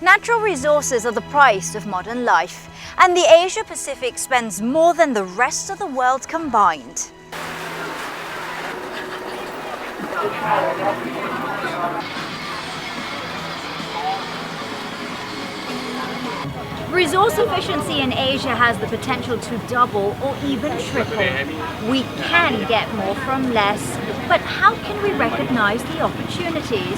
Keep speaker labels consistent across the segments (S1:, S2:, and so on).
S1: Natural resources are the price of modern life, and the Asia-Pacific spends more than the rest of the world combined. Resource efficiency in Asia has the potential to double or even triple. We can get more from less, but how can we recognize the opportunities?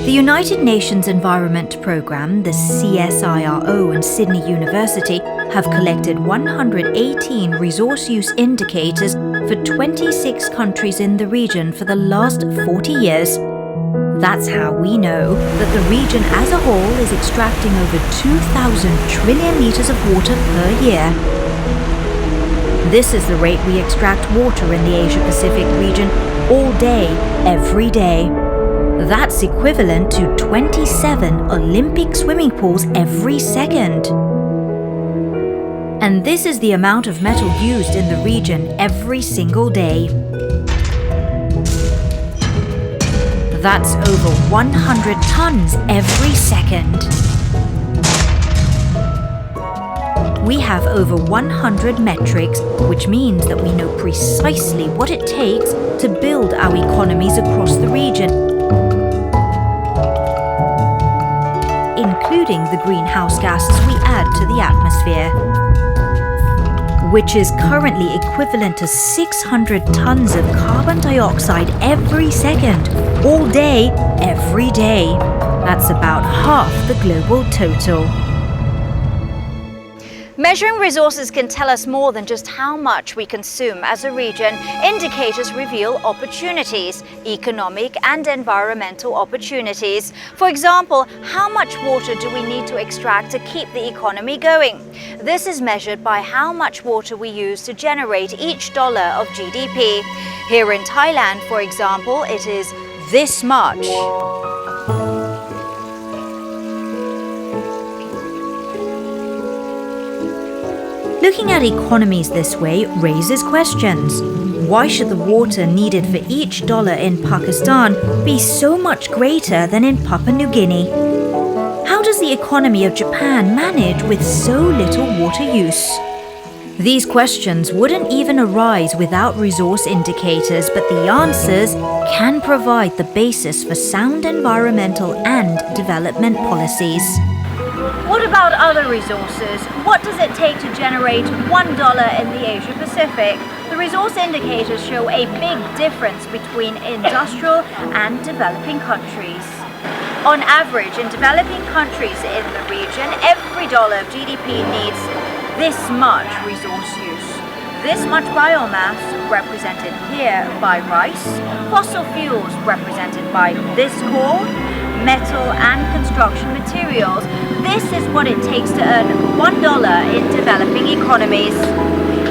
S1: The United Nations Environment Programme, the CSIRO and Sydney University have collected 118 resource use indicators for 26 countries in the region for the last 40 years. That's how we know that the region as a whole is extracting over 2,000 trillion litres of water per year. This is the rate we extract water in the Asia-Pacific region all day, every day. That's equivalent to 27 Olympic swimming pools every second. And this is the amount of metal used in the region every single day. That's over 100 tons every second. We have over 100 metrics, which means that we know precisely what it takes to build our economies across the region, including the greenhouse gases we add to the atmosphere, which is currently equivalent to 600 tons of carbon dioxide every second, all day, every day. That's about half the global total. Measuring resources can tell us more than just how much we consume as a region. Indicators reveal opportunities, economic and environmental opportunities. For example, how much water do we need to extract to keep the economy going? This is measured by how much water we use to generate each dollar of GDP. Here in Thailand, for example, it is this much. Looking at economies this way raises questions. Why should the water needed for each dollar in Pakistan be so much greater than in Papua New Guinea? How does the economy of Japan manage with so little water use? These questions wouldn't even arise without resource indicators, but the answers can provide the basis for sound environmental and development policies. What about other resources? What does it take to generate $1 in the Asia-Pacific? The resource indicators show a big difference between industrial and developing countries. On average, in developing countries in the region, every dollar of GDP needs this much resource use. This much biomass, represented here by rice, fossil fuels, represented by this coal, metal and construction materials. This is what it takes to earn $1 in developing economies.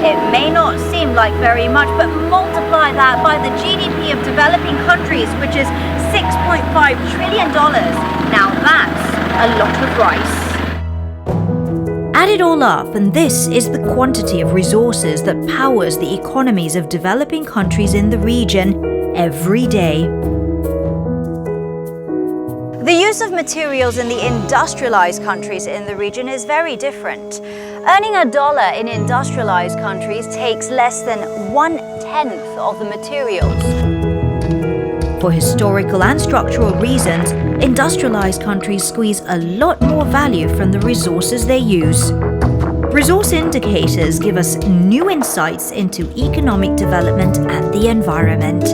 S1: It may not seem like very much, but multiply that by the GDP of developing countries, which is $6.5 trillion. Now that's a lot of rice. Add it all up, and this is the quantity of resources that powers the economies of developing countries in the region every day. The use of materials in the industrialized countries in the region is very different. Earning $1 in industrialized countries takes less than 1/10 of the materials. For historical and structural reasons, industrialized countries squeeze a lot more value from the resources they use. Resource indicators give us new insights into economic development and the environment.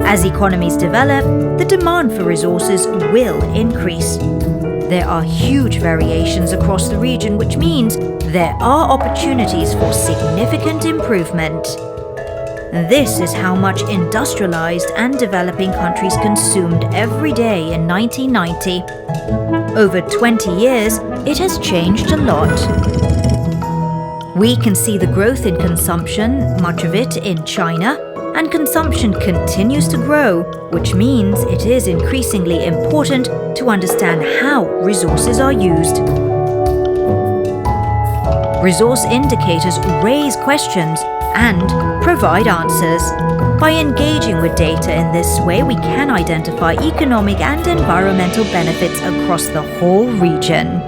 S1: As economies develop, the demand for resources will increase. There are huge variations across the region, which means there are opportunities for significant improvement. This is how much industrialized and developing countries consumed every day in 1990. Over 20 years, it has changed a lot. We can see the growth in consumption, much of it in China, and consumption continues to grow, which means it is increasingly important to understand how resources are used. Resource indicators raise questions and provide answers. By engaging with data in this way, we can identify economic and environmental benefits across the whole region.